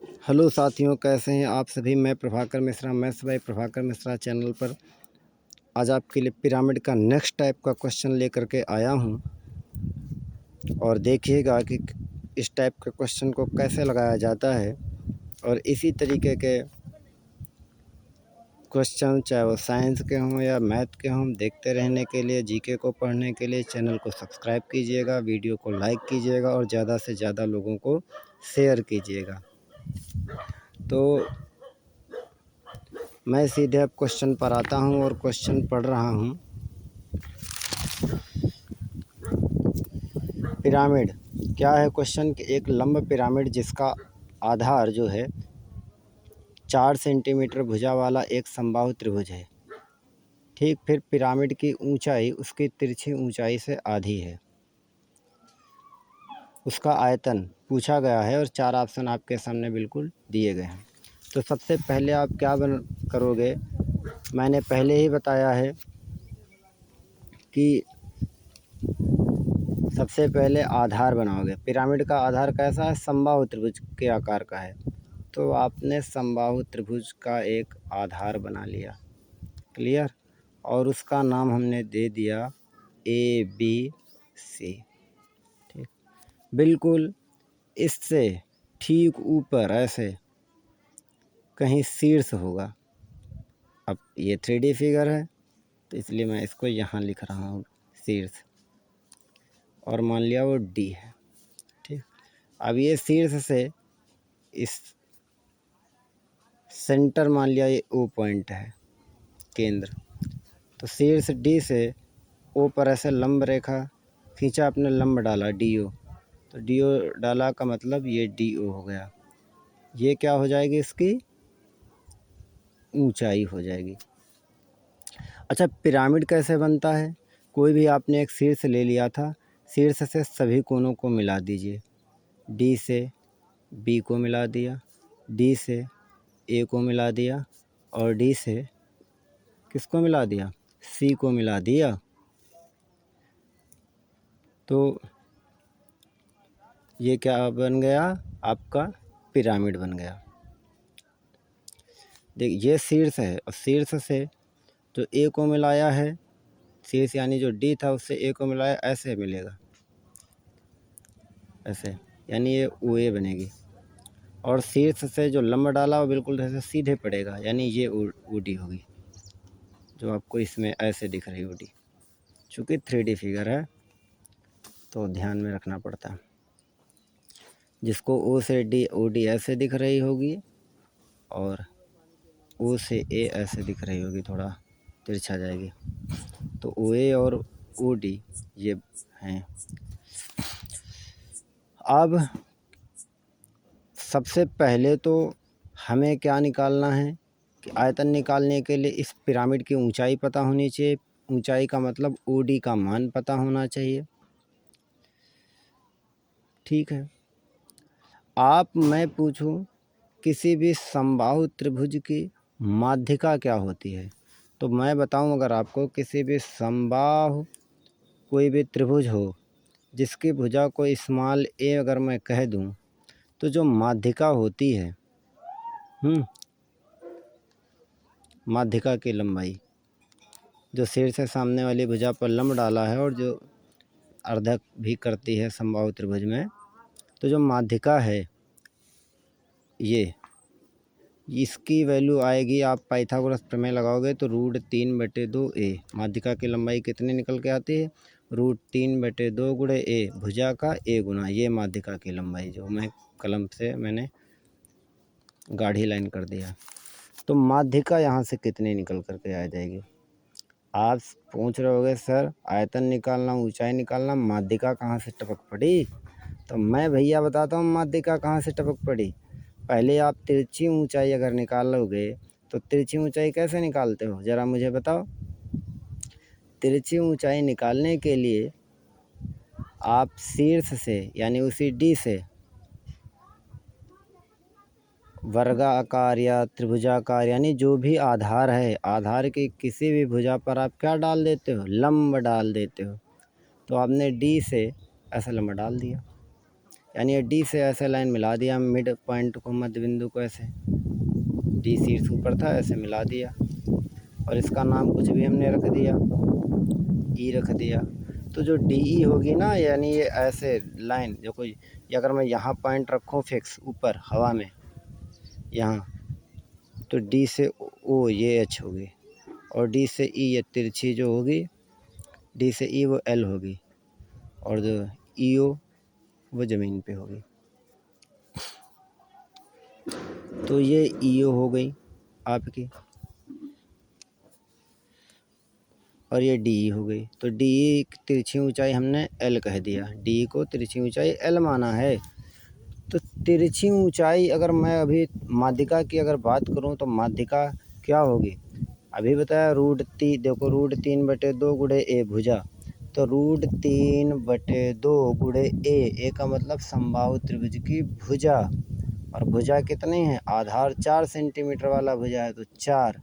Hello साथियों, कैसे हैं आप सभी। मैं Prabhakar Mishra, maths by Prabhakar Mishra channel पर आज आपके लिए पिरामिड का नेक्स्ट टाइप का क्वेश्चन लेकर के आया हूं। और देखिएगा कि इस टाइप के क्वेश्चन को कैसे लगाया जाता है। और इसी तरीके के क्वेश्चन चाहे वो साइंस के हों या मैथ के हों, देखते रहने के लिए, जीके को पढ़ने के लिए चैनल को सब्सक्राइब कीजिएगा, वीडियो को लाइक कीजिएगा और ज़्यादा से ज़्यादा लोगों को शेयर कीजिएगा। तो मैं सीधे अब क्वेश्चन पर आता हूं और क्वेश्चन पढ़ रहा हूं। पिरामिड क्या है क्वेश्चन कि एक लंब पिरामिड जिसका आधार जो है 4 सेंटीमीटर भुजा वाला एक समबाहु त्रिभुज है। ठीक, फिर पिरामिड की ऊंचाई उसकी तिरछी ऊंचाई से आधी है। उसका आयतन पूछा गया है और 4 ऑप्शन आपके सामने बिल्कुल दिए गए हैं। तो सबसे पहले आप क्या करोगे, मैंने पहले ही बताया है कि सबसे पहले आधार बनाओगे। पिरामिड का आधार कैसा है, समबाहु त्रिभुज के आकार का है। तो आपने समबाहु त्रिभुज का एक आधार बना लिया, क्लियर। और उसका नाम हमने दे दिया ABC। ठीक, बिल्कुल इससे ठीक ऊपर ऐसे कहीं शीर्ष होगा। अब ये 3D फिगर है तो इसलिए मैं इसको यहाँ लिख रहा हूँ शीर्ष, और मान लिया वो D है। ठीक, अब ये शीर्ष से इस सेंटर मान लिया ये O पॉइंट है, केंद्र। तो शीर्ष D से O पर ऐसे लंब रेखा खींचा, आपने लंब डाला DO। तो DO डाला का मतलब ये DO हो गया। ये क्या हो जाएगी, इसकी ऊंचाई हो जाएगी। अच्छा, पिरामिड कैसे बनता है। कोई भी आपने एक शीर्ष ले लिया था, शीर्ष से सभी कोनों को मिला दीजिए। D से B को मिला दिया, D से A को मिला दिया और D से किसको मिला दिया, C को मिला दिया। तो ये क्या बन गया, आपका पिरामिड बन गया। देख, ये शीर्ष है और शीर्ष से जो A को मिलाया है, शीर्ष यानी जो D था उससे A को मिलाया, ऐसे मिलेगा, ऐसे, यानी ये OA बनेगी। और शीर्ष से जो लंब डाला वो बिल्कुल ऐसे सीधे पड़ेगा, यानी ये OD होगी, जो आपको इसमें ऐसे दिख रही OD। चूँकि 3D फिगर है तो ध्यान में रखना पड़ता है। जिसको O से D OD ऐसे दिख रही होगी और O से A ऐसे दिख रही होगी, थोड़ा तिरछा जाएगी। तो OA और OD ये हैं। अब सबसे पहले तो हमें क्या निकालना है कि आयतन निकालने के लिए इस पिरामिड की ऊंचाई पता होनी चाहिए। ऊंचाई का मतलब OD का मान पता होना चाहिए। ठीक है, मैं पूछूं किसी भी समबाहु त्रिभुज की माध्यिका क्या होती है, तो मैं बताऊं अगर आपको किसी भी समबाहु कोई भी त्रिभुज हो जिसकी भुजा को स्मॉल a अगर मैं कह दूं, तो जो माध्यिका होती है, माध्यिका की लंबाई जो शीर्ष से सामने वाली भुजा पर लंब डाला है और जो अर्धक भी करती है समबाहु त्रिभुज में, तो जो माध्यिका है ये, इसकी वैल्यू आएगी, आप पाइथागोरस प्रमेय लगाओगे तो √3/2a। माध्यिका की लंबाई कितनी निकल के आती है, √3/2 गुणे a, भुजा का a गुना, ये माध्यिका की लंबाई, जो मैं कलम से मैंने गाढ़ी लाइन कर दिया। तो माध्यिका यहाँ से कितनी निकल करके आ जाएगी। आप पूछ रहे होगे सर आयतन निकालना, ऊंचाई निकालना, माध्यिका कहाँ से टपक पड़ी। तो मैं भैया बताता हूँ माध्यिका कहाँ से टपक पड़ी। पहले आप तिरछी ऊंचाई अगर निकालोगे तो तिरछी ऊंचाई कैसे निकालते हो, ज़रा मुझे बताओ। तिरछी ऊंचाई निकालने के लिए आप शीर्ष से यानी उसी D से वर्गाकार या त्रिभुजाकार यानी जो भी आधार है, आधार की किसी भी भुजा पर आप क्या डाल देते हो, लंब डाल देते हो। तो आपने D से ऐसा लंबा डाल दिया। यानी ये डी से ऐसे लाइन मिला दिया मिड पॉइंट को, मध्य बिंदु को, ऐसे डी शीर्ष ऊपर था ऐसे मिला दिया और इसका नाम कुछ भी हमने रख दिया, ई रख दिया। तो जो डी ई होगी ना, यानी ये ऐसे लाइन जो कोई, अगर मैं यहाँ पॉइंट रखूँ फिक्स ऊपर हवा में यहाँ, तो डी से ओ ये एच होगी और डी से ई ये तिरछी जो होगी, डी से ई वो एल होगी और जो ई ओ वो ज़मीन पे होगी। तो ये ई ओ हो गई आपकी और ये डी हो गई। तो डी तिरछी ऊंचाई हमने एल कह दिया, डी को तिरछी ऊंचाई एल माना है। तो तिरछी ऊंचाई अगर मैं अभी माध्यिका की अगर बात करूं तो माध्यिका क्या होगी, अभी बताया देखो √3/2 गुणे ए भुजा, तो √3/2 गुणे ए का मतलब समबाहु त्रिभुज की भुजा, और भुजा कितनी है, आधार 4 सेंटीमीटर वाला भुजा है तो 4,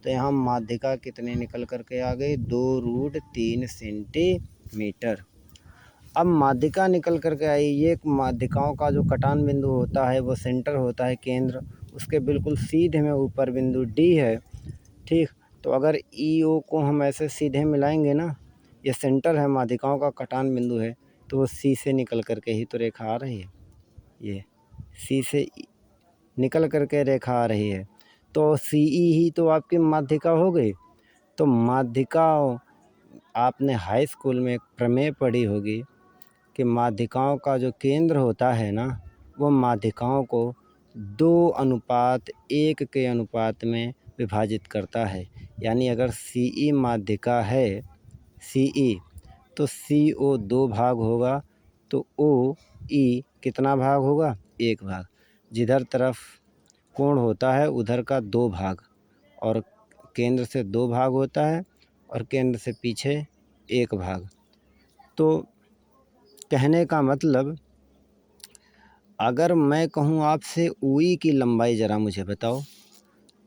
तो यहाँ माध्यिका कितने निकल करके आ गई, 2√3 सेंटीमीटर। अब माध्यिका निकल करके आई, ये माध्यिकाओं का जो कटान बिंदु होता है वो सेंटर होता है केंद्र, उसके बिल्कुल सीधे में ऊपर बिंदु डी है, ठीक। तो अगर ई ओ को हम ऐसे सीधे मिलाएंगे ना, ये सेंटर है, माध्यिकाओं का कटान बिंदु है, तो वो सी से निकल करके ही तो रेखा आ रही है, ये सी से निकल करके रेखा आ रही है, तो सी ई ही तो आपकी माध्यिका हो गई। तो माध्यिका, आपने हाई स्कूल में एक प्रमेय पढ़ी होगी कि माध्यिकाओं का जो केंद्र होता है ना, वो माध्यिकाओं को 2:1 के अनुपात में विभाजित करता है। यानी अगर सी ई माध्यिका है, सी ई, तो सी ओ 2 भाग होगा, तो ओ ई कितना भाग होगा, 1 भाग। जिधर तरफ कोण होता है उधर का 2 भाग, और केंद्र से 2 भाग होता है और केंद्र से पीछे 1 भाग। तो कहने का मतलब, अगर मैं कहूँ आपसे ऊई की लंबाई ज़रा मुझे बताओ,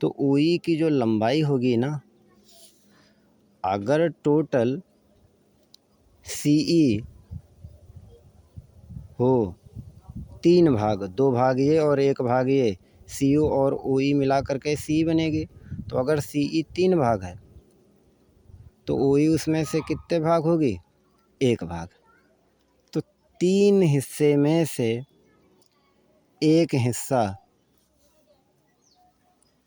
तो ऊई की जो लंबाई होगी ना, अगर टोटल सी ई हो 3 भाग, 2 भाग ये और 1 भाग ये, सी ओ और ओ ई मिला करके सी बनेगी। तो अगर सी ई 3 भाग है तो ओ ई उसमें से कितने भाग होगी, 1 भाग। तो 3 हिस्से में से 1 हिस्सा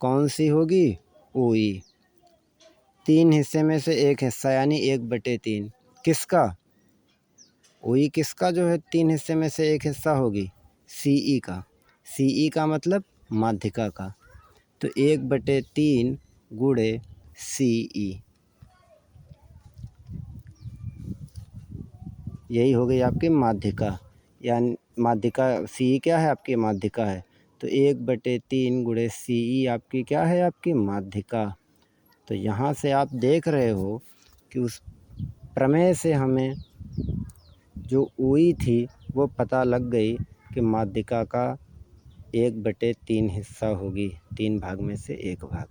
कौन सी होगी, ओ ई। 3 हिस्से में से 1 हिस्सा यानी 1/3 किसका, ओ ई किसका जो है 3 हिस्से में से 1 हिस्सा होगी, सी ई का। सी ई का मतलब माध्यिका का। तो 1/3 गुणे सी ई, यही हो गई आपकी माध्यिका। यानी माध्यिका सी ई क्या है, आपकी माध्यिका है। तो 1/3 गुणे सी ई आपकी क्या है, आपकी माध्यिका। तो यहाँ से आप देख रहे हो कि उस प्रमेय से हमें जो ऊई थी वो पता लग गई कि माध्यिका का 1/3 हिस्सा होगी, 3 भाग में से 1 भाग।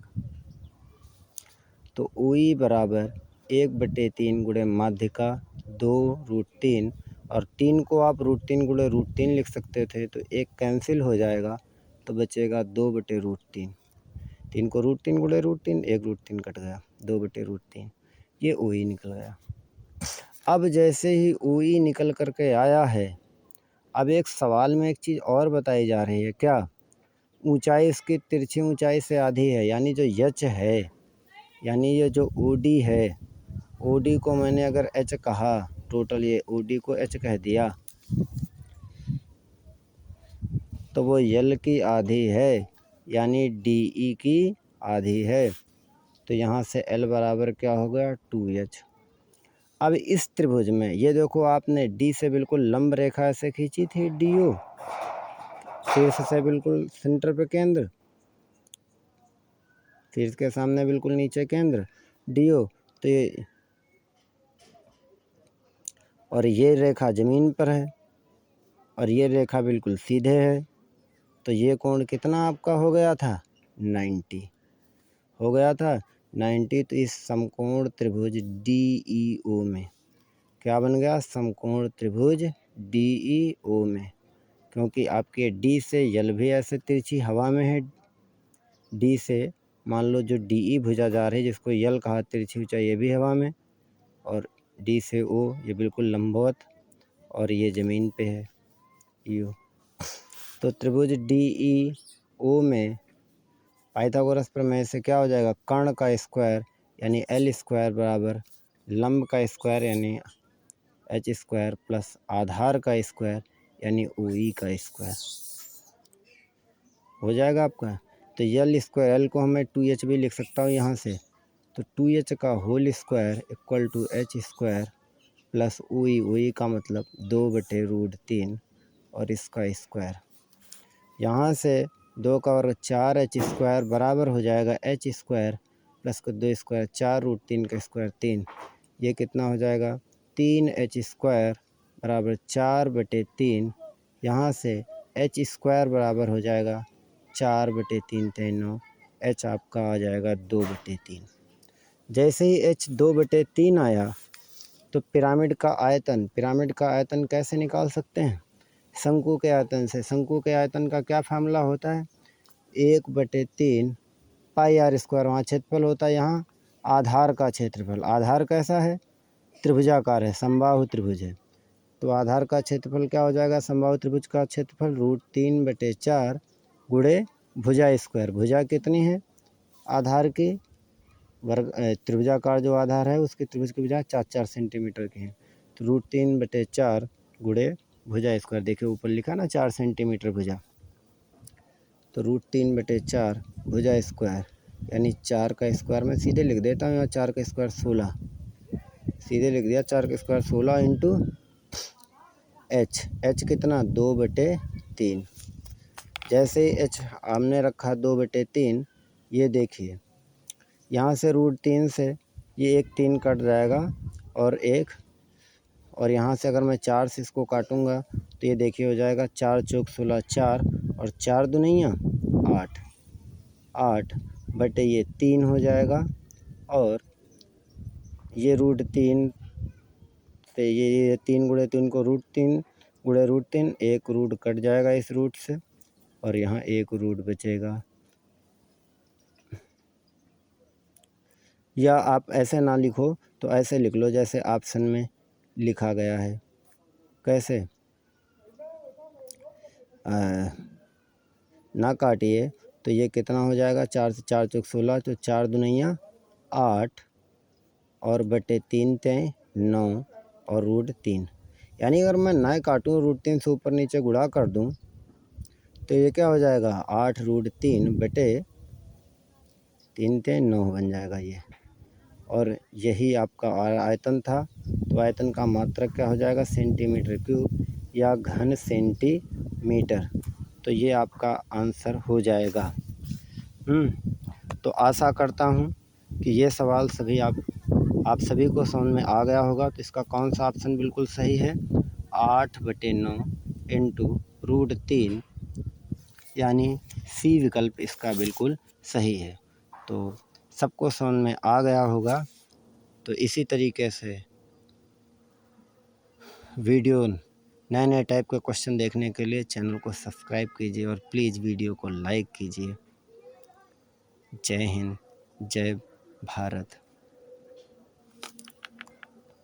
तो ऊई बराबर 1/3 गुणे माध्यिका 2√3, और 3 को आप √3 गुणे √3 लिख सकते थे, तो 1 कैंसिल हो जाएगा तो बचेगा 2/√3। 3 को √3 गुणे √3, 1 √3 कट गया, 2/√3, ये ऊई निकल गया। अब जैसे ही ऊई निकल करके आया है, अब एक सवाल में एक चीज़ और बताई जा रही है, क्या, ऊंचाई इसकी तिरछी ऊंचाई से आधी है, यानी जो यच है, यानी ये जो ओ डी है, ओ डी को मैंने अगर एच कहा, टोटल ये ओ डी को एच कह दिया, तो वो यल की आधी है, यानी डी ई की आधी है। तो यहाँ से एल बराबर क्या हो गया, 2h। अब इस त्रिभुज में ये देखो, आपने डी से बिल्कुल लंब रेखा ऐसे खींची थी, डी ओ शीर्ष से बिल्कुल सेंटर पे केंद्र, शीर्ष के सामने बिल्कुल नीचे केंद्र, डी ओ। तो ये, और ये रेखा ज़मीन पर है और ये रेखा बिल्कुल सीधे है, तो ये कोण कितना आपका हो गया था, 90 हो गया था, 90। तो इस समकोण त्रिभुज डी ई ओ में क्या बन गया, समकोण त्रिभुज डी ई ओ में क्योंकि आपके डी से यल भी ऐसे तिरछी हवा में है। डी से मान लो जो डी ई भुजा जा रही है जिसको यल कहा तिरछी ऊंचाई, ये भी हवा में, और डी से ओ ये बिल्कुल लंबवत और ये ज़मीन पे है यू। तो त्रिभुज डी ई ओ में पाइथागोरस प्रमेय से क्या हो जाएगा, कर्ण का स्क्वायर यानी एल स्क्वायर बराबर लंब का स्क्वायर यानी एच स्क्वायर प्लस आधार का स्क्वायर यानी ओ ई का स्क्वायर हो जाएगा आपका। तो यल स्क्वायर, एल को हमें 2h भी लिख सकता हूँ यहाँ से, तो 2h का whole square equal to H square plus O E का मतलब 2/√3 और इसका स्क्वायर। यहाँ से 2 का वर्ग 4h स्क्वायर बराबर हो जाएगा एच स्क्वायर प्लस को 2 स्क्वायर 4√3 का स्क्वायर 3। ये कितना हो जाएगा 3h स्क्वायर बराबर 4/3। यहाँ से एच स्क्वायर बराबर हो जाएगा 4/3 9, एच आपका आ जाएगा 2/3। जैसे ही एच 2/3 आया तो पिरामिड का आयतन कैसे निकाल सकते हैं, शंकु के आयतन से। शंकु के आयतन का क्या फार्मूला होता है, 1/3 पाई आर स्क्वायर, वहाँ क्षेत्रफल होता है, यहाँ आधार का क्षेत्रफल। आधार कैसा है, त्रिभुजाकार है, समबाहु त्रिभुज है, तो आधार का क्षेत्रफल क्या हो जाएगा, समबाहु त्रिभुज का क्षेत्रफल √3/4 गुणे भुजा स्क्वायर। भुजा कितनी है आधार की, वर्ग त्रिभुजाकार जो आधार है उसकी त्रिभुज की भुजा 4-4 सेंटीमीटर की है, तो √3/4 गुणे भुजा स्क्वायर। देखिए ऊपर लिखा ना 4 सेंटीमीटर भुजा, तो √3/4 भुजा स्क्वायर यानी 4 का स्क्वायर मैं सीधे लिख देता हूँ, यहाँ 4 का स्क्वायर 16, सीधे लिख दिया 4 का स्क्वायर 16 इंटू एच कितना 2/3। जैसे ही एच हमने रखा 2/3, ये देखिए यहाँ से √3 से ये एक 3 कट जाएगा और यहाँ से अगर मैं 4 से इसको काटूंगा तो ये देखिए हो जाएगा 4 चौक 16 4 और 4 दूनिया 8 बटे ये 3 हो जाएगा, और ये √3 से ये 3 गुणे 3 को √3 गुणे √3, एक रूट कट जाएगा इस रूट से और यहाँ एक रूट बचेगा। या आप ऐसे ना लिखो तो ऐसे लिख लो जैसे ऑप्शन में लिखा गया है। कैसे, ना काटिए तो ये कितना हो जाएगा, 4 से 4 चौक 16, तो 4 दूनिया 8 और बटे 3 तय 9 और √3। यानी अगर मैं ना काटूँ √3 से ऊपर नीचे गुणा कर दूँ तो ये क्या हो जाएगा 8√3 बटे 3 तय 9 बन जाएगा ये। और यही आपका आयतन था, तो आयतन का मात्रक क्या हो जाएगा सेंटीमीटर क्यूब या घन सेंटीमीटर, तो ये आपका आंसर हो जाएगा। तो आशा करता हूँ कि ये सवाल आप सभी को समझ में आ गया होगा। तो इसका कौन सा ऑप्शन बिल्कुल सही है, 8/9 इंटू √3 यानी सी विकल्प इसका बिल्कुल सही है। तो सबको समझ में आ गया होगा। तो इसी तरीके से वीडियो नए नए टाइप के क्वेश्चन देखने के लिए चैनल को सब्सक्राइब कीजिए और प्लीज़ वीडियो को लाइक कीजिए। जय हिंद, जय भारत।